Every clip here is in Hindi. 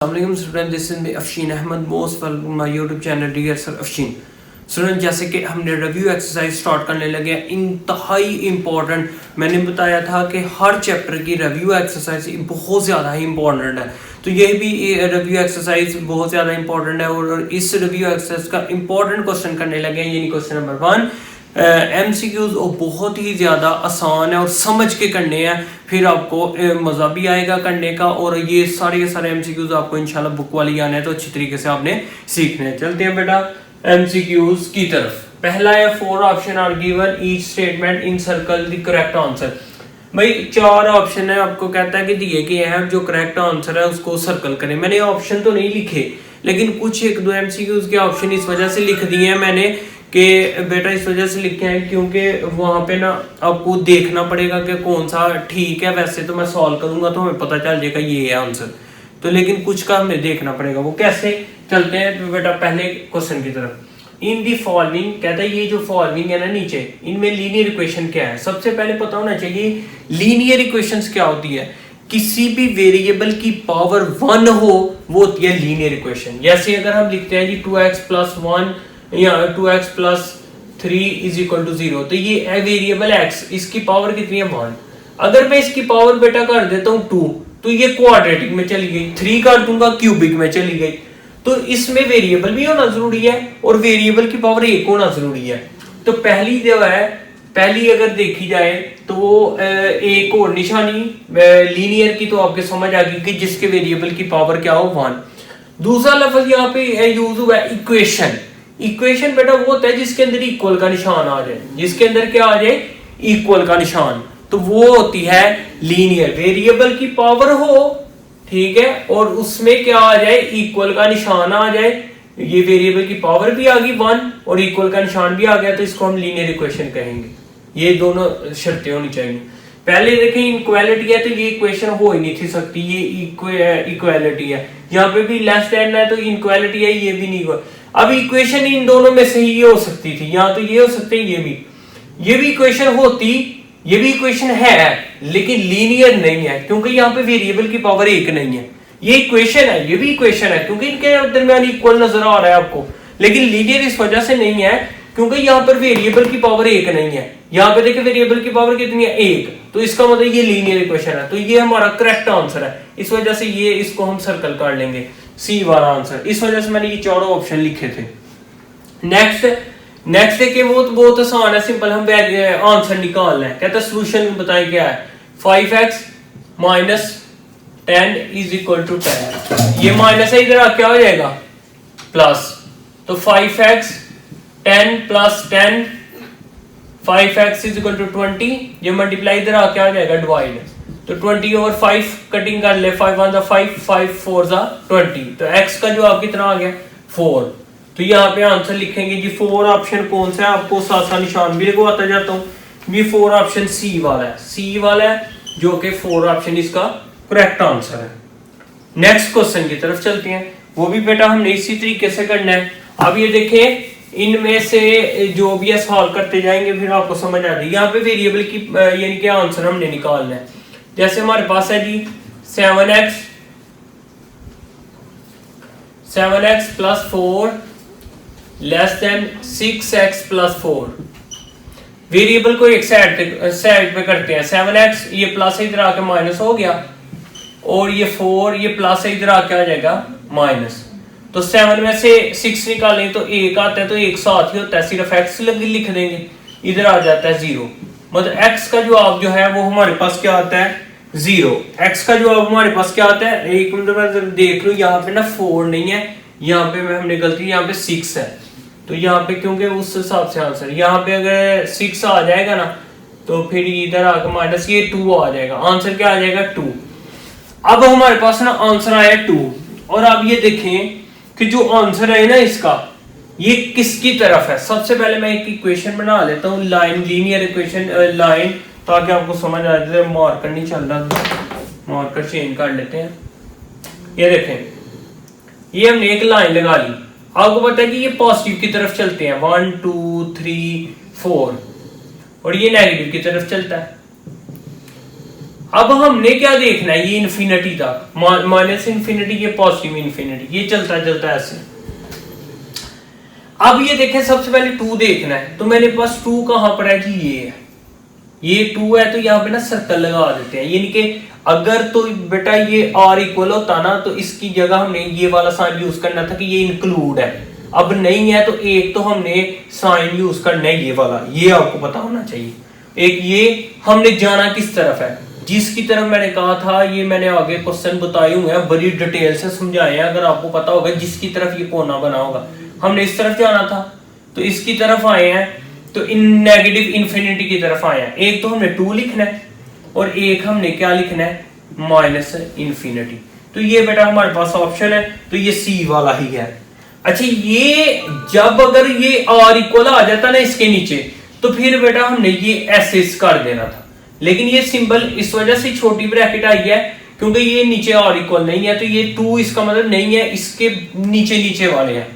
Assalamualaikum students, this is me Afshin Ahmed. Most welcome to my YouTube channel Dear Sir Afshin. Student जैसे कि हमने रिव्यू एक्सरसाइज स्टार्ट करने लगे हैं, इंतहाई इम्पोर्टेंट। मैंने बताया था कि हर चैप्टर की रिव्यू एक्सरसाइज बहुत ज़्यादा ही इम्पोर्टेंट है, तो ये भी रिव्यू एक्सरसाइज बहुत ज़्यादा इम्पोर्टेंट है। और इस रिव्यू एक्सरसाइज का इम्पोर्टेंट क्वेश्चन करने लगे हैं, यानी क्वेश्चन नंबर 1 MCQs बहुत ही ज़्यादा आसान है और समझ के करने हैं, फिर आपको मज़ा भी आएगा करने का। और ये सारे MCQs आपको इंशाल्लाह बुक वाली आने हैं, तो अच्छी तरीके से आपने सीखने हैं। चलते हैं बेटा MCQs की तरफ। पहला है 4 option are given, each statement in circle the correct answer. भाई 4 ऑप्शन है, आपको कहता है कि दिए गए हैं, जो करेक्ट आंसर है उसको सर्कल करें। मैंने ऑप्शन तो नहीं लिखे, लेकिन कुछ 1-2 MCQs के ऑप्शन इस वजह से लिख दिए हैं मैंने कि बेटा इस वजह से लिखे हैं क्योंकि वहाँ पे ना आपको देखना पड़ेगा कि कौन सा ठीक है। वैसे तो मैं सॉल्व करूंगा तो हमें पता चल जाएगा ये है आंसर, तो लेकिन कुछ का हमें देखना पड़ेगा। वो कैसे? चलते हैं तो बेटा पहले क्वेश्चन की तरफ। इन दी फॉलोइंग, कहता है ये जो फॉलोइंग है ना नीचे, इनमें लीनियर इक्वेशन क्या है। सबसे पहले पता होना चाहिए लीनियर इक्वेशंस क्या होती है। किसी भी वेरिएबल की पावर 1 हो वो होती है लीनियर इक्वेशन। जैसे अगर हम लिखते हैं जी 2x + 1 या 2x + 3 = 0, तो ये है वेरिएबल x, इसकी पावर कितनी है 1। अगर मैं इसकी पावर बेटा कर देता हूँ 2, तो ये क्वाड्रेटिक में चली गई। 3 कर दूंगा क्यूबिक में चली गई। तो इसमें वेरिएबल भी होना जरूरी है और वेरिएबल की पावर 1 होना जरूरी है। तो पहली जो है, पहली अगर देखी जाए तो एक और निशानी लीनियर की तो आपके समझ आ गई कि जिसके वेरिएबल की पावर क्या हो 1। दूसरा लफ्ज यहाँ पे यूज हुआ है इक्वेशन। इक्वेशन बेटा वो होता है जिसके अंदर इक्वल का निशान आ जाए, जिसके अंदर क्या आ जाए, इक्वल का निशान, तो वो होती है लीनियर। वेरिएबल की पावर हो, ठीक है, और उसमें क्या आ जाए, इक्वल का निशान आ जाए। ये वेरिएबल की पावर भी आ गई 1 और इक्वल का निशान भी आ गया, तो इसको हम लीनियर इक्वेशन कहेंगे। ये दोनों शर्तें होनी चाहिए। पहले देखें इनक्वालिटी है, तो ये इक्वेशन हो ही नहीं थी सकती, ये इक्वालिटी है। यहाँ पे भी लेस देन है तो इनक्वालिटी है, ये भी नहीं हुआ। अब इक्वेशन इन दोनों में से ही ये हो सकती थी, यहाँ तो ये हो सकते हैं, ये भी इक्वेशन होती, ये भी इक्वेशन है, लेकिन लीनियर नहीं है क्योंकि यहाँ पे वेरिएबल की पावर 1 नहीं है। ये इक्वेशन है, ये भी इक्वेशन है क्योंकि इनके दरमियान इक्वल नजर आ रहा है आपको, लेकिन लीनियर इस वजह से नहीं है क्योंकि यहाँ पर वेरिएबल की पावर 1 नहीं है। यहाँ पे देखिए वेरिएबल की पावर कितनी है 1, तो इसका मतलब ये लीनियर इक्वेशन है, तो ये हमारा करेक्ट आंसर है। इस वजह से ये इसको हम सर्कल कर लेंगे, सी वाला आंसर। इस वजह से मैंने ये चारों ऑप्शन लिखे थे। नेक्स्ट है कि वो तो बहुत आसान है, सिंपल, हम आंसर निकालना है। कहता है सोल्यूशन बताएं क्या है। 5x - 10 = 10। ये माइनस है, इधर क्या हो जाएगा प्लस, तो 5x 10 + 10 5x = 20। ये मल्टीप्लाई इधर क्या हो जाएगा डिवाइड, तो 20/5 कटिंग कर ले, 5 1 5 5 4 20, तो x का जवाब कितना आ गया 4। तो यहाँ पे आंसर लिखेंगे जी 4 ऑप्शन कौन सा है, आपको साथ निशान भी लगवाता जाता हूँ। ये 4 ऑप्शन सी वाला है, सी वाला है जो कि 4 ऑप्शन इसका करेक्ट आंसर है। नेक्स्ट क्वेश्चन की तरफ चलते हैं, वो भी बेटा हमने इसी तरीके से करना है। अब ये देखें, इनमें से जो भी है सॉल्व करते जाएंगे, फिर आपको समझ आ जाएगी। यहाँ पे वेरिएबल की यानी कि आंसर हमने निकालना है। जैसे हमारे पास है जी 7x + 4 < 6x + 4। वेरिएबल को एक साइड पे करते हैं। 7x ये प्लस इधर आके माइनस हो गया, और ये 4 ये प्लस इधर आके आ जाएगा माइनस। तो 7 में से 6 निकालें तो 1 आता है, तो 1 साथ ही होता है, सिर्फ x लिख देंगे, इधर आ जाता है 0। मतलब x का जवाब जो है वो हमारे पास क्या आता है 0। x का जवाब हमारे पास क्या आता है, एक मिनट में देख लो, यहाँ पे ना 4 नहीं है, यहाँ पे हमने गलती, यहाँ पे 6 है, तो यहाँ पे क्योंकि उस हिसाब से आंसर, यहाँ पे अगर 6 आ जाएगा ना तो फिर इधर आकर माइनस ये 2 आ जाएगा, आंसर क्या आ जाएगा 2। अब हमारे पास ना आंसर आया 2, और अब ये देखें कि जो आंसर है ना इसका, ये किसकी तरफ है। सबसे पहले मैं एक इक्वेशन बना लेता हूँ, लाइन लीनियर इक्वेशन लाइन, ताकि आपको समझ आ जाए। मार्कर नहीं चल रहा, मार्कर चेंज कर लेते हैं। ये देखें, ये हमने एक लाइन लगा ली, आपको पता है कि ये पॉजिटिव की तरफ चलते हैं 1 2 3 4, और ये नेगेटिव की तरफ चलता है। अब हमने क्या देखना है, ये इन्फिनिटी तक, माइनस इन्फिनिटी, ये पॉजिटिव इन्फिनिटी, ये चलता चलता ऐसे। अब ये देखें, सबसे पहले 2 देखना है, तो मेरे पास 2 कहां पर है जी, ये है, ये 2 है, तो यहाँ पे ना सर्कल लगा देते हैं, यानी कि अगर तो बेटा ये r इक्वल होता ना, तो इसकी जगह हमने ये वाला साइन यूज करना था कि ये इंक्लूड है। अब नहीं है तो एक तो हमने साइन यूज करना है ये वाला, ये आपको पता होना चाहिए। एक ये हमने जाना किस तरफ है, जिसकी तरफ मैंने कहा था, ये मैंने आगे क्वेश्चन बताए हुए हैं, बड़ी डिटेल से समझाए हैं, अगर आपको पता होगा जिसकी तरफ ये कोना बना होगा, हमने इस तरफ जाना था, तो इसकी तरफ आए हैं, तो इन नेगेटिव इन्फिनिटी की तरफ आए हैं। एक तो हमने 2 लिखना है और एक हमने क्या लिखना है, माइनस इन्फिनिटी। तो ये बेटा हमारे पास ऑप्शन है, तो ये सी वाला ही है। अच्छा, ये जब अगर ये r इक्वल आ जाता ना इसके नीचे, तो फिर बेटा हमने ये ऐसे कर देना था, लेकिन ये सिंबल इस वजह से छोटी ब्रैकेट आई है क्योंकि ये नीचे r इक्वल नहीं है, तो ये 2 इसका मतलब नहीं है, इसके नीचे नीचे वाले हैं।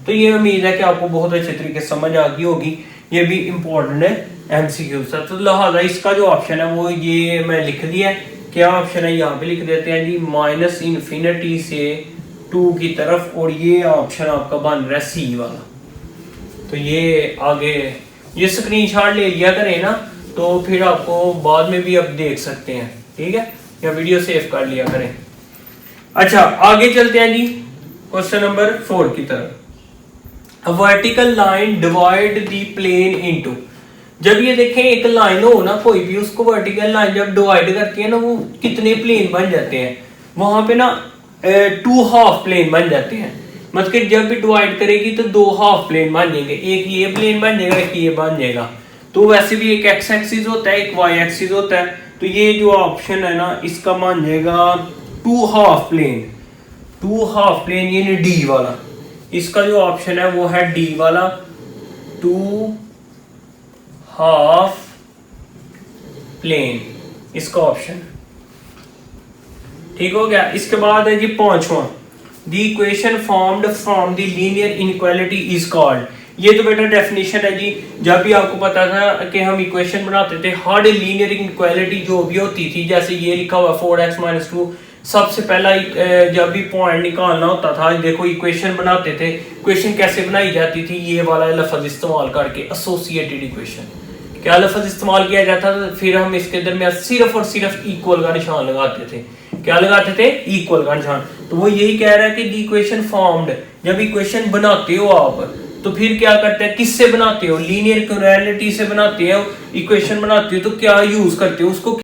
तो ये उम्मीद है कि आपको बहुत अच्छे तरीके से समझ आ गई होगी, ये भी इंपॉर्टेंट है एमसीक्यू से। तो लिहाजा इसका जो ऑप्शन है वो ये मैं लिख दिया है। क्या ऑप्शन है यहाँ पे लिख देते हैं जी, माइनस इन्फिनिटी से 2 की तरफ, और ये ऑप्शन आपका बन रहा है सी वाला। तो ये आगे ये स्क्रीनशॉट ले लिया करें ना, तो फिर आपको बाद में भी आप देख सकते हैं, ठीक है, या वीडियो सेव कर लिया करें। अच्छा, आगे चलते हैं जी क्वेश्चन नंबर 4 की तरफ। A vertical line divide the plane into, जब ये देखें एक लाइन हो ना कोई भी, उसको वर्टिकल लाइन जब डिवाइड करती है ना, वो कितने प्लेन बन जाते हैं, वहां पे ना 2 हाफ प्लेन बन जाते हैं। मतलब कि जब भी डिवाइड करेगी तो 2 हाफ प्लेन बन जाएंगे, एक ये प्लेन बन जाएगा, एक ये बन जाएगा। तो वैसे भी एक एक्स एक्सिस होता है, एक वाई एक्सिस होता है, तो ये जो ऑप्शन है ना इसका बन जाएगा 2 हाफ प्लेन, 2 हाफ प्लेन यानी डी वाला। इसका जो ऑप्शन है वो है डी वाला, 2 हाफ प्लेन, इसका ऑप्शन ठीक हो गया। इसके बाद है जी 5वां, the equation formed from the linear inequality is called. ये तो बेटा डेफिनेशन है जी, जब भी आपको पता था कि हम इक्वेशन बनाते थे, हर लीनियर इनइक्वालिटी जो भी होती थी, जैसे ये लिखा हुआ 4x - 2, सबसे पहला जब भी पॉइंट निकालना होता था, देखो इक्वेशन बनाते थे, इक्वेशन कैसे बनाई जाती थी, ये वाला लफ्ज इस्तेमाल करके, एसोसिएटेड इक्वेशन। क्या लफ्ज इस्तेमाल किया जाता था, फिर हम इसके दरमियान सिर्फ और सिर्फ इक्वल का निशान लगाते थे। क्या लगाते थे, इक्वल का निशान। तो वो यही कह रहा है कि द इक्वेशन फॉर्म्ड, जब इक्वेशन बनाते हो आप, तो फिर क्या करते हैं, किससे बनाते हो, लीनियर इक्वालिटी से बनाते हो, इक्वेशन बनाते हो, तो क्या यूज करते हो उसको।